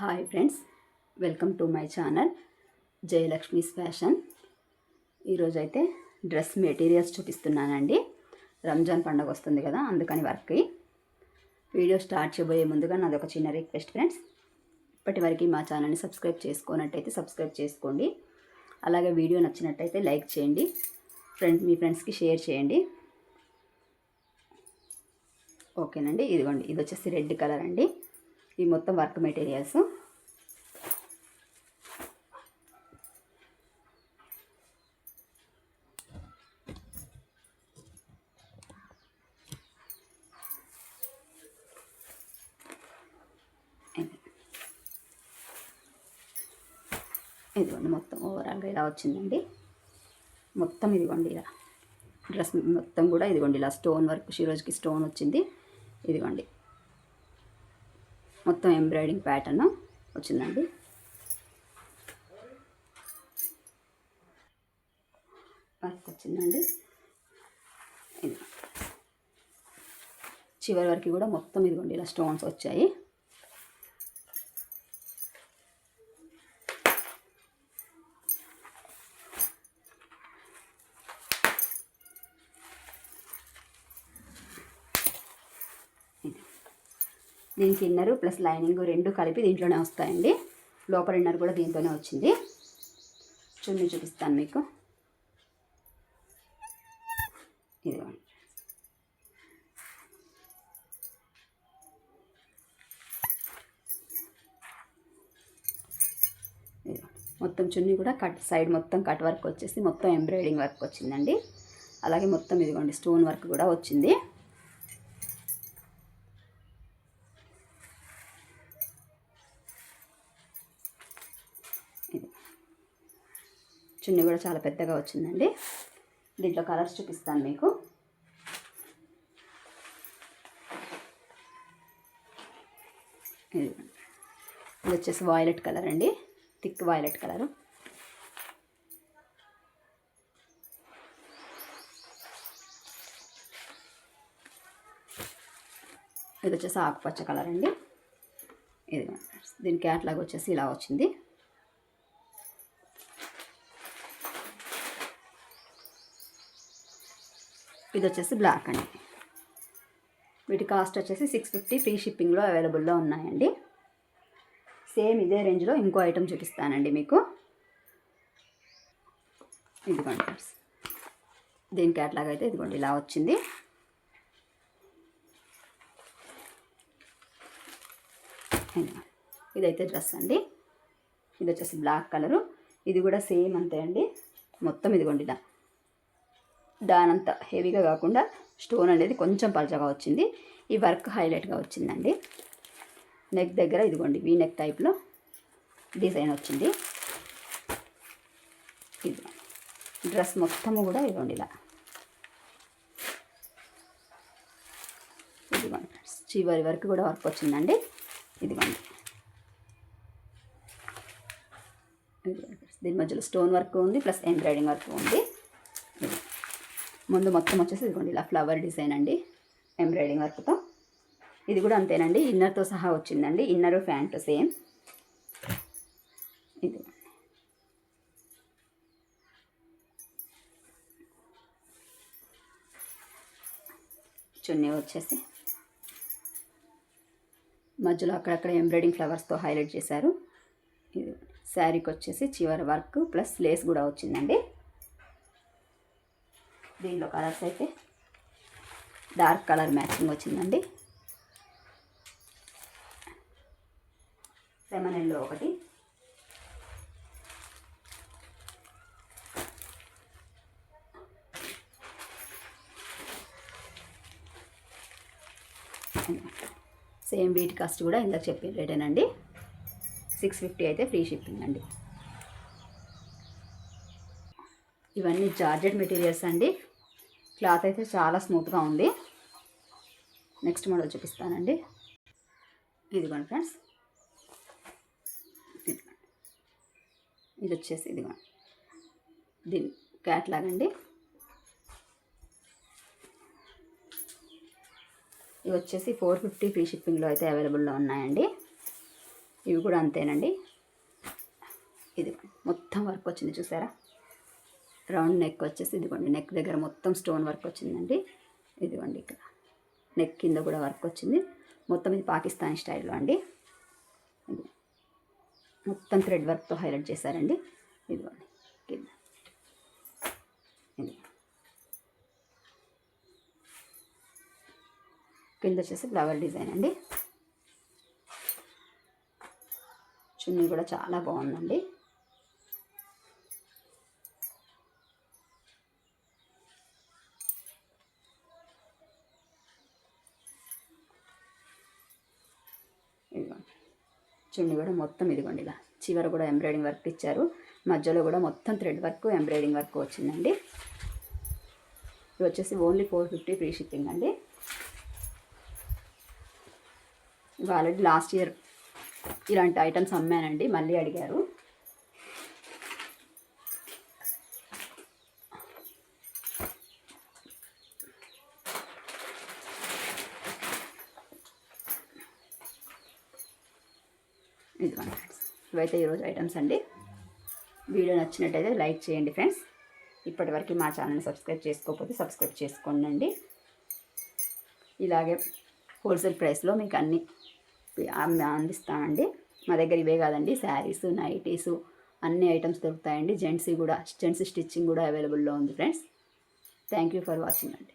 Hi friends, welcome to my channel Jayalakshmi's fashion. ఈరోజైతే dress materials చూపిస్తున్నానండి. రంజాన్ పండుగ వస్తుంది కదా, అందుకని వర్క్కి వీడియో స్టార్ట్ చేయబోయే ముందుగా నాది ఒక చిన్న రిక్వెస్ట్ ఫ్రెండ్స్. ఇప్పటి వరకు మా ఛానల్ని సబ్స్క్రైబ్ చేసుకున్నట్టయితే సబ్స్క్రైబ్ చేసుకోండి. అలాగే వీడియో నచ్చినట్టయితే లైక్ చేయండి, మీ ఫ్రెండ్స్కి షేర్ చేయండి. ఓకేనండి. ఇదిగోండి, ఇది వచ్చేసి రెడ్ కలర్ అండి. ఈ మొత్తం వర్క్ మెటీరియల్స్. ఇదిగోండి, మొత్తం ఓవరాల్గా ఇలా వచ్చిందండి. మొత్తం ఇదిగోండి ఇలా డ్రెస్ మొత్తం కూడా ఇదిగోండి ఇలా స్టోన్ వర్క్, షిరోజ్కి స్టోన్ వచ్చింది. ఇదిగోండి మొత్తం ఎంబ్రాయిడింగ్ ప్యాటర్న్ వచ్చిందండి. వర్క్ వచ్చిందండి. ఇది చివరి వరకు కూడా మొత్తం ఇదిగోండి ఇలా స్టోన్స్ వచ్చాయి. దీనికి ఇన్నర్ ప్లస్ లైనింగ్ రెండు కలిపి దీంట్లోనే వస్తాయండి. లోపల ఇన్నర్ కూడా దీంతోనే వచ్చింది. చున్నీ చూపిస్తాను మీకు. ఇదిగోండి, మొత్తం చున్నీ కూడా సైడ్ మొత్తం కట్ వర్క్ వచ్చేసి మొత్తం ఎంబ్రాయిడింగ్ వర్క్ వచ్చిందండి. అలాగే మొత్తం ఇదిగోండి స్టోన్ వర్క్ కూడా వచ్చింది. చున్నీ కూడా చాలా పెద్దగా వచ్చిందండి. దీంట్లో కలర్స్ చూపిస్తాను మీకు. ఇది వచ్చేసి వాయిలెట్ కలర్ అండి, థిక్ వాయిలెట్ కలరు. ఇది వచ్చేసి ఆకుపచ్చ కలర్ అండి. ఇది దీని క్యాట్లాగ్ వచ్చేసి ఇలా వచ్చింది. ఇది వచ్చేసి బ్లాక్ అండి. వీటి కాస్ట్ వచ్చేసి 650 ఫ్రీ షిప్పింగ్లో అవైలబుల్లో ఉన్నాయండి. సేమ్ ఇదే రేంజ్లో ఇంకో ఐటెం చూపిస్తానండి మీకు. ఇదిగోండి ఫ్రెండ్స్, దీని క్యాట్లాగ్ అయితే ఇదిగోండి ఇలా వచ్చింది. ఇదైతే డ్రెస్ అండి. ఇది వచ్చేసి బ్లాక్ కలరు. ఇది కూడా సేమ్ అంతే అండి. మొత్తం ఇదిగోండి ఇలా దానంతా హెవీగా కాకుండా స్టోన్ అనేది కొంచెం పలచగా వచ్చింది. ఈ వర్క్ హైలైట్గా వచ్చిందండి. నెక్ దగ్గర ఇదిగోండి వీ నెక్ టైప్లో డిజైన్ వచ్చింది. ఇది డ్రెస్ మొత్తము కూడా ఇదిగోండి ఇలా. ఇదిగోండి చివరి వరకు కూడా వర్క్ వచ్చిందండి. ఇదిగోండి, దీని మధ్యలో స్టోన్ వర్క్ ఉంది ప్లస్ ఎంబ్రాయిడింగ్ వర్క్ ఉంది. ముందు మొత్తం వచ్చేసి ఇదిగోండి ఇలా ఫ్లవర్ డిజైన్ అండి ఎంబ్రాయిడింగ్ వర్క్తో. ఇది కూడా అంతేనండి, ఇన్నర్తో సహా వచ్చిందండి. Inner pant same. ఇది చున్నీ వచ్చేసి మధ్యలో అక్కడక్కడ ఎంబ్రాయిడింగ్ ఫ్లవర్స్తో హైలైట్ చేశారు. ఇది శారీకి వచ్చేసి చివరి వర్క్ ప్లస్ లేస్ కూడా వచ్చిందండి. దీనిలో కలర్స్ అయితే డార్క్ కలర్ మ్యాచింగ్ వచ్చిందండి. లెమన్ ఎల్లో ఒకటి, సేమ్ వీటి కాస్ట్ కూడా ఇందాక చెప్పిన రేటేనండి. 650 అయితే ఫ్రీ షిప్పింగ్ అండి. ఇవన్నీ జార్జెట్ మెటీరియల్స్ అండి. క్లాత్ అయితే చాలా స్మూత్గా ఉంది. నెక్స్ట్ మోడల్ చూపిస్తానండి. ఇదిగోండి ఫ్రెండ్స్, ఇది వచ్చేసి ఇదిగోండి దీని క్యాట్లాగ్ అండి. ఇవి వచ్చేసి 450 ఫ్రీ షిప్పింగ్లో అయితే అవైలబుల్లో ఉన్నాయండి. ఇవి కూడా అంతేనండి. ఇది మొత్తం వర్క్ వచ్చింది చూసారా. రౌండ్ నెక్ వచ్చేసి ఇదిగోండి, నెక్ దగ్గర మొత్తం స్టోన్ వర్క్ వచ్చిందండి. ఇదిగోండి ఇక్కడ నెక్ కింద కూడా వర్క్ వచ్చింది. మొత్తం ఇది పాకిస్తానీ స్టైల్లో అండి. ఇది మొత్తం థ్రెడ్ వర్క్తో హైలైట్ చేశారండి. ఇదిగోండి కింద ఇది కింద వచ్చేసి ఫ్లవర్ డిజైన్ అండి. చున్నీ కూడా చాలా బాగుందండి. ఇదిగోండి చున్నీ కూడా మొత్తం ఇదిగోండి ఇలా చివర కూడా ఎంబ్రాయిడింగ్ వర్క్ ఇచ్చారు. మధ్యలో కూడా మొత్తం థ్రెడ్ వర్క్ ఎంబ్రాయిడింగ్ వర్క్ వచ్చిందండి. ఇది వచ్చేసి ఓన్లీ 450 ఫ్రీ షిప్పింగ్ అండి. ఇవి ఆల్రెడీ లాస్ట్ ఇయర్ ఇలాంటి ఐటమ్స్ అమ్మానండి, మళ్ళీ అడిగారు. ఇదిగోండి ఫ్రెండ్స్, ఇవైతే ఈరోజు ఐటమ్స్ అండి. వీడియో నచ్చినట్టయితే లైక్ చేయండి ఫ్రెండ్స్. ఇప్పటివరకు మా ఛానల్ని సబ్స్క్రైబ్ చేసుకోకపోతే సబ్స్క్రైబ్ చేసుకోండి. ఇలాగే హోల్సేల్ ప్రైస్లో మీకు అన్నీ అందిస్తామండి. మా దగ్గర ఇవే కాదండి, శారీస్, నైటీసు అన్ని ఐటమ్స్ దొరుకుతాయండి. జెంట్స్ స్టిచ్చింగ్ కూడా అవైలబుల్లో ఉంది friends. Thank you for watching అండి.